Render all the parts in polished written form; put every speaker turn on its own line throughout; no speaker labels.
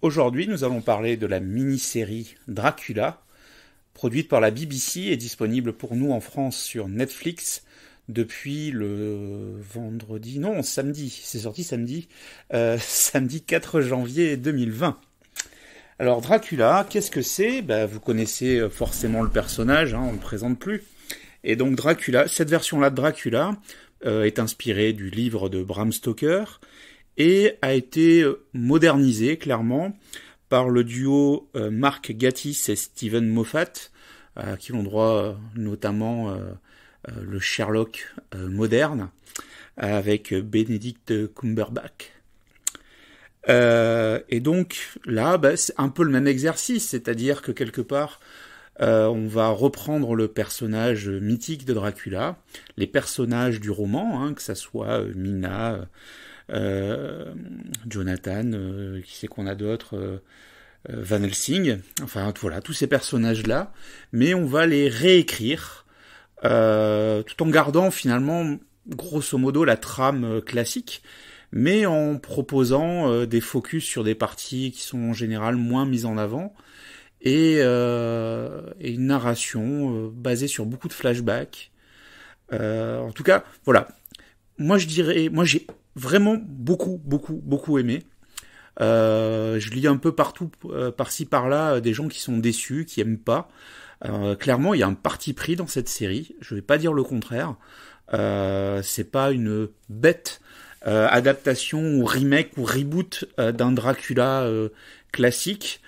Aujourd'hui, nous allons parler de la mini-série Dracula, produite par la BBC et disponible pour nous en France sur Netflix depuis le vendredi, non, samedi, c'est sorti samedi, samedi 4 janvier 2020. Alors Dracula, qu'est-ce que c'est? Vous connaissez forcément le personnage, on ne le présente plus. Et donc Dracula, cette version-là de Dracula est inspirée du livre de Bram Stoker et a été modernisée clairement par le duo Mark Gatiss et Steven Moffat, qui ont droit notamment le Sherlock moderne avec Benedict Cumberbatch. Et donc là, c'est un peu le même exercice, c'est-à-dire que quelque part, on va reprendre le personnage mythique de Dracula, les personnages du roman, que ça soit Mina, Jonathan, qui c'est qu'on a d'autres, Van Helsing, enfin voilà, tous ces personnages-là, mais on va les réécrire, tout en gardant finalement, grosso modo, la trame classique, mais en proposant des focus sur des parties qui sont en général moins mises en avant, et une narration basée sur beaucoup de flashbacks. En tout cas, voilà. Moi j'ai vraiment beaucoup aimé. Je lis un peu partout, par-ci par-là, des gens qui sont déçus, qui aiment pas. Clairement, il y a un parti pris dans cette série. Je vais pas dire le contraire. C'est pas une bête adaptation ou remake ou reboot d'un Dracula classique.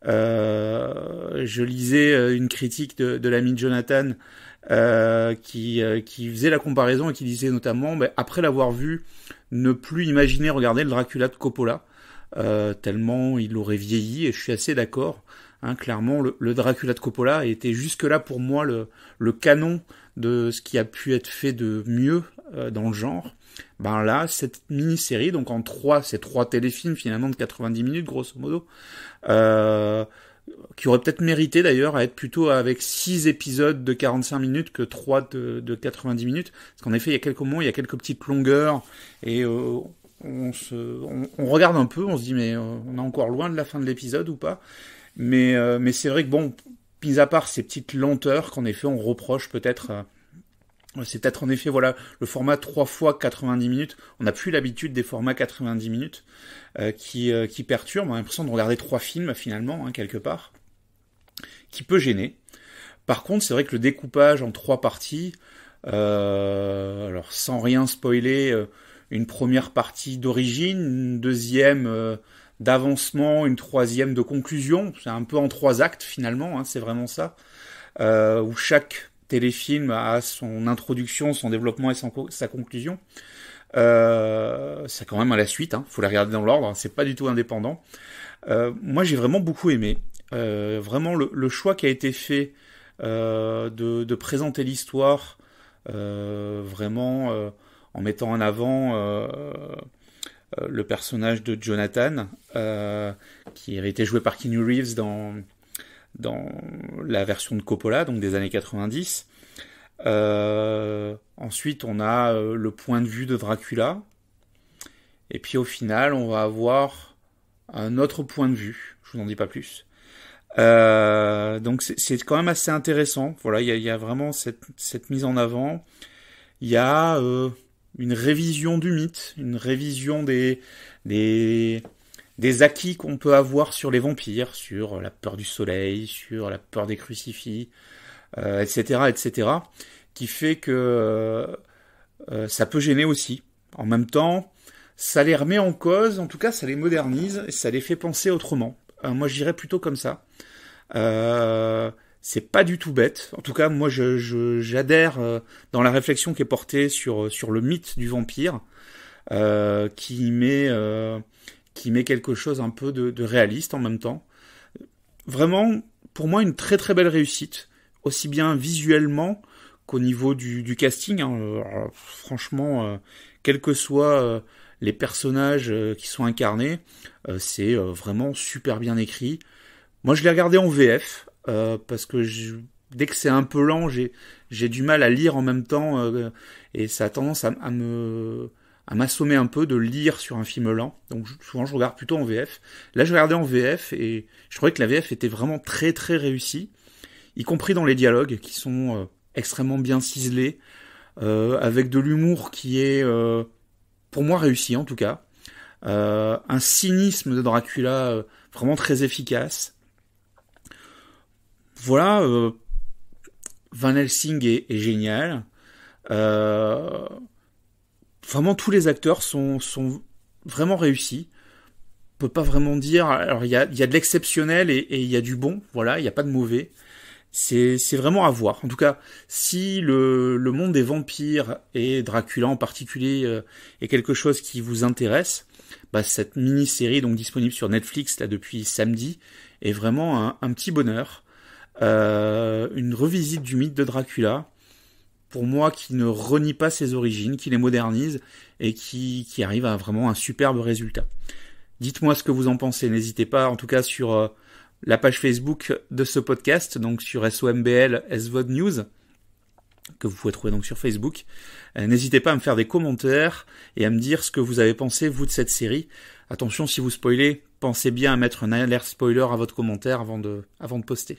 Je lisais une critique de l'ami Jonathan qui faisait la comparaison et qui disait notamment, après l'avoir vu, ne plus imaginer regarder le Dracula de Coppola, tellement il aurait vieilli, et je suis assez d'accord. Clairement, le Dracula de Coppola était jusque-là pour moi le canon de ce qui a pu être fait de mieux dans le genre. Là, cette mini-série, donc ces trois téléfilms finalement de 90 minutes, grosso modo, qui aurait peut-être mérité d'ailleurs à être plutôt avec 6 épisodes de 45 minutes que 3 de 90 minutes, parce qu'en effet il y a quelques moments, il y a quelques petites longueurs, et on regarde un peu, on se dit mais on est encore loin de la fin de l'épisode ou pas, mais c'est vrai que bon, mis à part ces petites lenteurs qu'en effet on reproche peut-être, c'est peut-être en effet voilà le format 3 fois 90 minutes. On n'a plus l'habitude des formats 90 minutes qui perturbent. On a l'impression de regarder 3 films finalement, quelque part, qui peut gêner. Par contre, c'est vrai que le découpage en 3 parties, alors sans rien spoiler, une première partie d'origine, une deuxième d'avancement, une troisième de conclusion. C'est un peu en 3 actes finalement, c'est vraiment ça, où chaque téléfilm a son introduction, son développement et sa conclusion. C'est quand même à la suite, faut les regarder dans l'ordre, c'est pas du tout indépendant. Moi j'ai vraiment beaucoup aimé. Vraiment le choix qui a été fait de présenter l'histoire vraiment en mettant en avant le personnage de Jonathan, qui avait été joué par Keanu Reeves dans la version de Coppola, donc des années 90. Ensuite, on a le point de vue de Dracula. Et puis au final, on va avoir un autre point de vue. Je vous en dis pas plus. Donc c'est quand même assez intéressant. Voilà, il y a vraiment cette mise en avant. Il y a une révision du mythe, une révision des acquis qu'on peut avoir sur les vampires, sur la peur du soleil, sur la peur des crucifix, etc., qui fait que ça peut gêner aussi. En même temps, ça les remet en cause, en tout cas ça les modernise, et ça les fait penser autrement. Moi je dirais plutôt comme ça. C'est pas du tout bête. En tout cas, moi j'adhère dans la réflexion qui est portée sur le mythe du vampire, qui met quelque chose un peu de réaliste en même temps. Vraiment, pour moi, une très très belle réussite, aussi bien visuellement qu'au niveau du casting. Franchement, quels que soient les personnages qui sont incarnés, c'est vraiment super bien écrit. Moi, je l'ai regardé en VF, parce que dès que c'est un peu lent, j'ai du mal à lire en même temps, et ça a tendance à m'assommer un peu de lire sur un film lent. Donc souvent je regarde plutôt en VF. Là je regardais en VF et je trouvais que la VF était vraiment très très réussie, y compris dans les dialogues qui sont extrêmement bien ciselés, avec de l'humour qui est pour moi réussi en tout cas. Un cynisme de Dracula vraiment très efficace. Voilà, Van Helsing est génial. Vraiment tous les acteurs sont vraiment réussis. On peut pas vraiment dire. Alors il y a de l'exceptionnel et il y a du bon. Voilà, il n'y a pas de mauvais. C'est vraiment à voir. En tout cas, si le monde des vampires et Dracula en particulier est quelque chose qui vous intéresse, bah cette mini-série donc disponible sur Netflix là depuis samedi est vraiment un petit bonheur. Une revisite du mythe de Dracula, pour moi qui ne renie pas ses origines, qui les modernise et qui arrive à vraiment un superbe résultat. Dites-moi ce que vous en pensez, n'hésitez pas en tout cas sur la page Facebook de ce podcast, donc sur SOMBL SVOD News, que vous pouvez trouver donc sur Facebook. N'hésitez pas à me faire des commentaires et à me dire ce que vous avez pensé, vous, de cette série. Attention, si vous spoilez, pensez bien à mettre un alerte spoiler à votre commentaire avant de poster.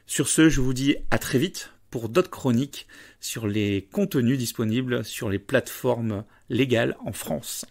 Sur ce, je vous dis à très vite pour d'autres chroniques sur les contenus disponibles sur les plateformes légales en France.